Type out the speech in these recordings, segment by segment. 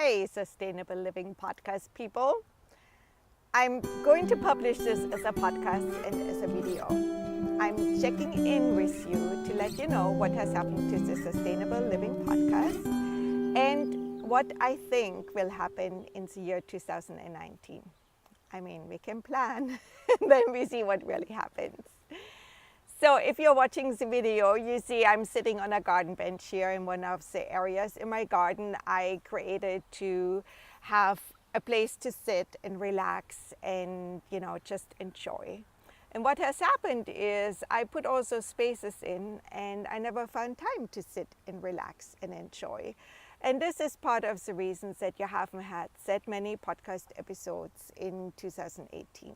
Hey, Sustainable Living Podcast people. I'm going to publish this as a podcast and as a video. I'm checking in with you to let you know what has happened to the Sustainable Living Podcast and what I think will happen in the year 2019. I mean, we can plan and then we see what really happens. So if you're watching the video, you see I'm sitting on a garden bench here in one of the areas in my garden I created to have a place to sit and relax and, just enjoy. And what has happened is I put all those spaces in and I never found time to sit and relax and enjoy. And this is part of the reasons that you haven't had that many podcast episodes in 2018.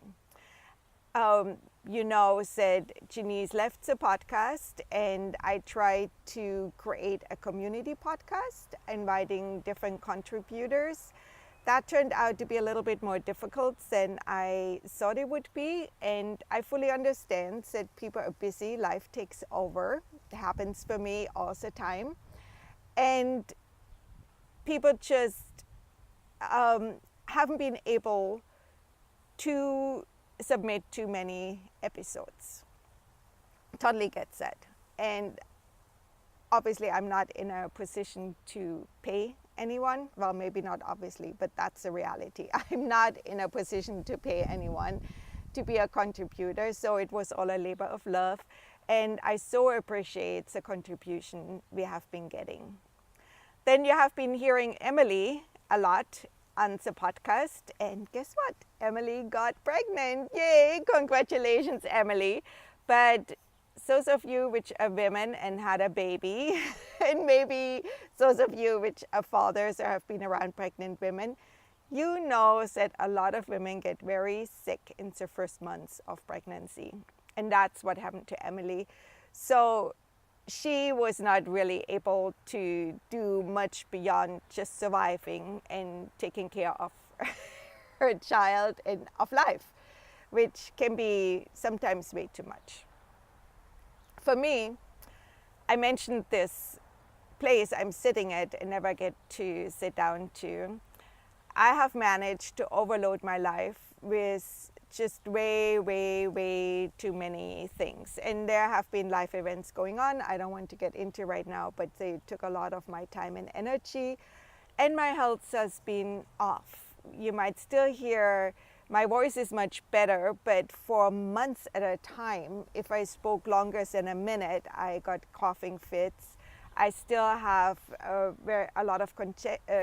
Said Janice left the podcast and I tried to create a community podcast inviting different contributors. That turned out to be a little bit more difficult than I thought it would be, and I fully understand that people are busy, life takes over. It happens for me all the time. And people just haven't been able to submit too many episodes. Totally gets that. And obviously I'm not in a position to pay anyone. Well, maybe not obviously, but that's the reality. I'm not in a position to pay anyone to be a contributor. So it was all a labor of love. And I so appreciate the contribution we have been getting. Then you have been hearing Emily a lot on the podcast, and guess what? Emily got pregnant. Yay! Congratulations, Emily. But those of you which are women and had a baby, and maybe those of you which are fathers or have been around pregnant women, you know that a lot of women get very sick in the first months of pregnancy. And that's what happened to Emily. So she was not really able to do much beyond just surviving and taking care of her child and of life, which can be sometimes way too much. For me, I mentioned this place I'm sitting at and never get to sit down to. I have managed to overload my life with just way too many things. And there have been life events going on I don't want to get into right now, but they took a lot of my time and energy. And my health has been off. You might still hear my voice is much better, but for months at a time, if I spoke longer than a minute, I got coughing fits. I still have a lot of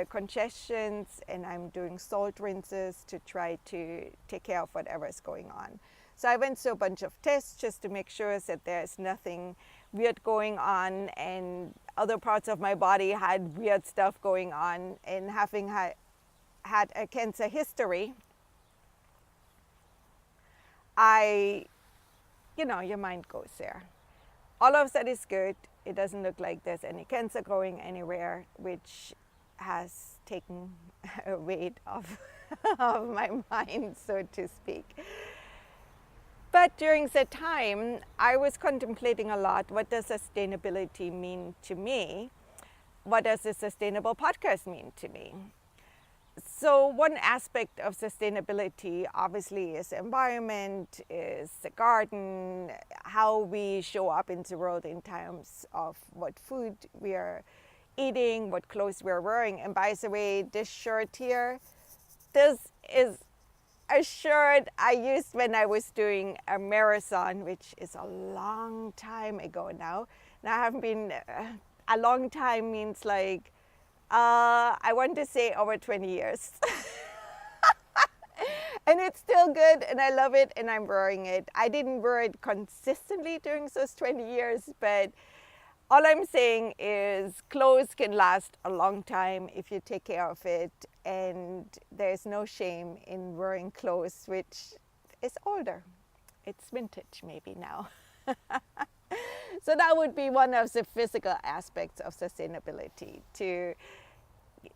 congestions, and I'm doing salt rinses to try to take care of whatever is going on. So I went through a bunch of tests just to make sure that there's nothing weird going on, and other parts of my body had weird stuff going on. And having had a cancer history, your mind goes there. All of that is good. It doesn't look like there's any cancer growing anywhere, which has taken a weight off of my mind, so to speak. But during that time, I was contemplating a lot, what does sustainability mean to me? What does a sustainable podcast mean to me? So one aspect of sustainability obviously is the environment, is the garden, how we show up in the world in terms of what food we are eating, what clothes we're wearing. And by the way, this shirt here, this is a shirt I used when I was doing a marathon, which is a long time ago now. Now I haven't been, a long time means like, I want to say over 20 years. And it's still good and I love it and I'm wearing it. I didn't wear it consistently during those 20 years, but all I'm saying is clothes can last a long time if you take care of it, and there's no shame in wearing clothes which is older. It's vintage maybe now. So that would be one of the physical aspects of sustainability, to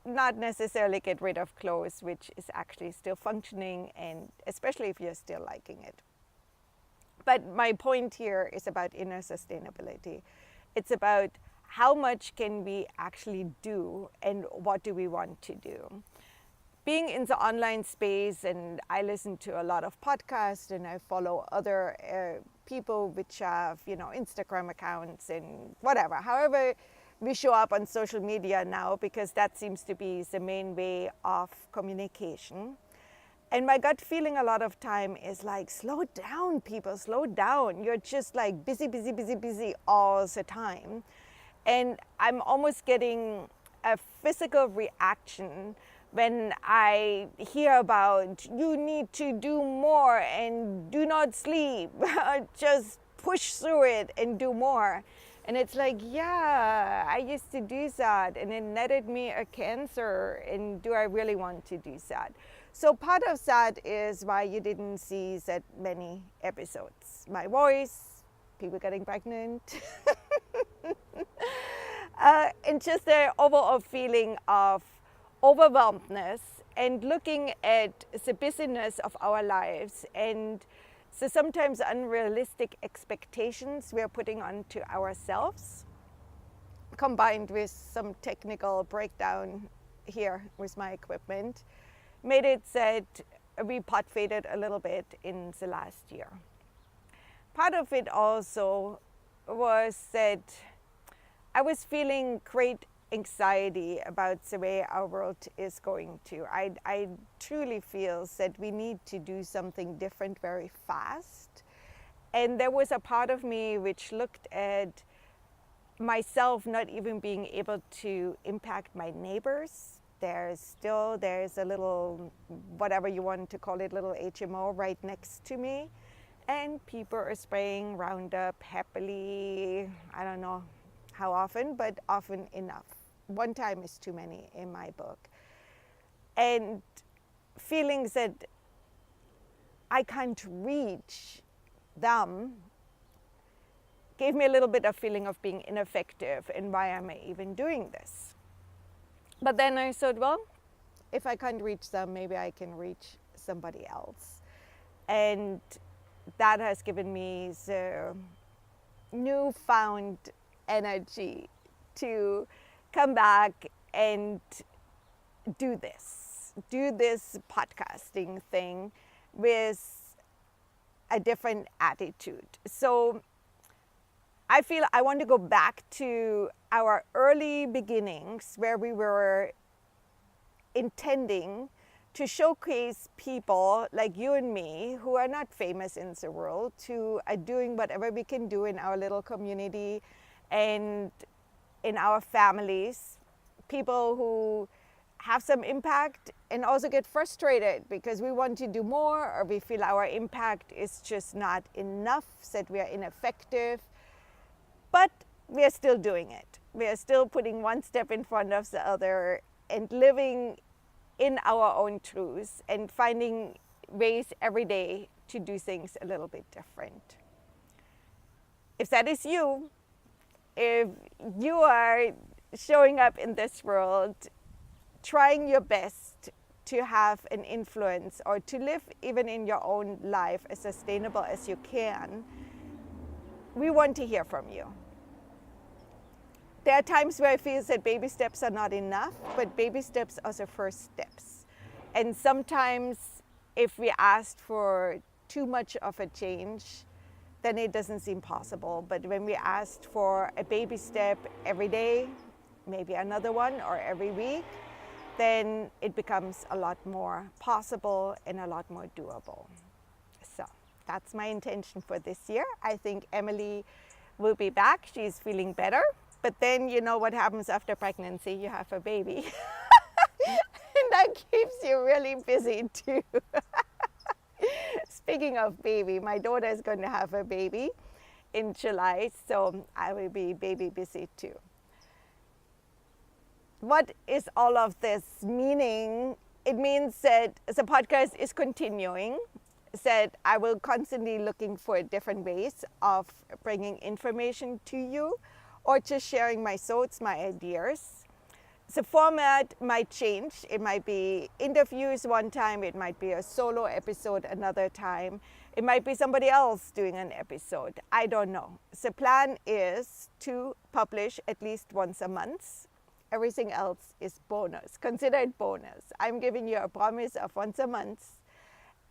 not necessarily get rid of clothes which is actually still functioning, and especially if you're still liking it. But my point here is about inner sustainability. It's about how much can we actually do and what do we want to do? Being in the online space, and I listen to a lot of podcasts and I follow other people which have, Instagram accounts and whatever. However, we show up on social media now because that seems to be the main way of communication. And my gut feeling a lot of time is like, slow down, people, slow down. You're just like busy, busy, busy, busy all the time. And I'm almost getting a physical reaction when I hear about you need to do more and do not sleep, just push through it and do more. And it's like, yeah, I used to do that and it netted me a cancer, and do I really want to do that? So part of that is why you didn't see that many episodes. My voice, people getting pregnant, and just the overall feeling of overwhelmedness and looking at the busyness of our lives and the sometimes unrealistic expectations we're putting onto ourselves, combined with some technical breakdown here with my equipment, made it that we pot faded a little bit in the last year. Part of it also was that I was feeling great anxiety about the way our world is going to. I truly feel that we need to do something different very fast. And there was a part of me which looked at myself not even being able to impact my neighbors. There's a little, whatever you want to call it, little HMO right next to me. And people are spraying Roundup happily. I don't know how often, but often enough. One time is too many in my book. And feelings that I can't reach them gave me a little bit of feeling of being ineffective, and why am I even doing this? But then I thought, well, if I can't reach them, maybe I can reach somebody else. And that has given me the newfound energy to come back and do this podcasting thing with a different attitude. So I feel I want to go back to our early beginnings where we were intending to showcase people like you and me who are not famous in the world, who are doing whatever we can do in our little community and in our families, people who have some impact and also get frustrated because we want to do more, or we feel our impact is just not enough, that we are ineffective. But we are still doing it. We are still putting one step in front of the other and living in our own truths and finding ways every day to do things a little bit different. If that is you, if you are showing up in this world, trying your best to have an influence or to live even in your own life as sustainable as you can, we want to hear from you. There are times where I feel that baby steps are not enough, but baby steps are the first steps. And sometimes if we asked for too much of a change, then it doesn't seem possible. But when we asked for a baby step every day, maybe another one, or every week, then it becomes a lot more possible and a lot more doable. So that's my intention for this year. I think Emily will be back. She's feeling better. But then you know what happens after pregnancy, you have a baby. And that keeps you really busy too. Speaking of baby, my daughter is going to have a baby in July, so I will be baby busy too. What is all of this meaning? It means that the podcast is continuing, that I will constantly looking for different ways of bringing information to you, or just sharing my thoughts, my ideas. So format might change. It might be interviews one time, it might be a solo episode another time, it might be somebody else doing an episode. I don't know. So plan is to publish at least once a month. Everything else is bonus. Consider it bonus. I'm giving you a promise of once a month,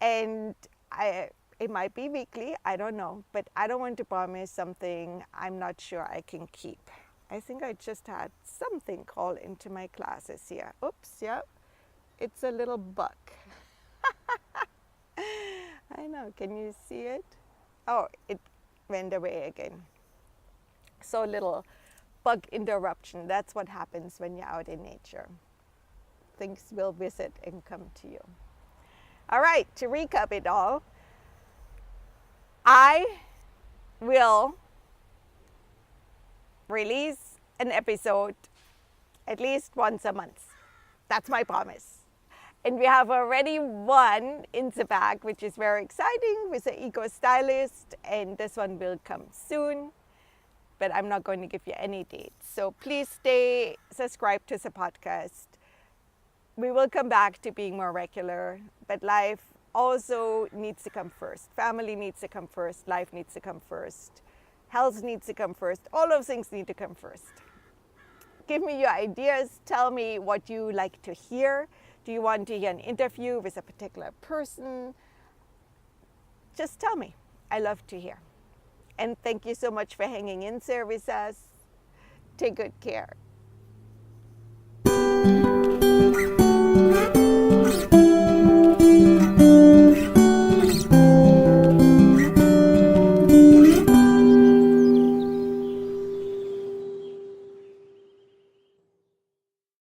and it might be weekly, I don't know, but I don't want to promise something I'm not sure I can keep. I think I just had something call into my classes here. Oops, yeah, it's a little bug. I know, can you see it? Oh, it went away again. So little bug interruption. That's what happens when you're out in nature. Things will visit and come to you. All right, to recap it all, I will release an episode at least once a month. That's my promise. And we have already one in the bag, which is very exciting, with the eco stylist, and this one will come soon, but I'm not going to give you any dates. So please stay subscribed to the podcast. We will come back to being more regular, but life also needs to come first. Family needs to come first. Life needs to come first. Health needs to come first. All those things need to come first. Give me your ideas. Tell me what you like to hear. Do you want to hear an interview with a particular person? Just tell me. I love to hear. And thank you so much for hanging in there with us. Take good care.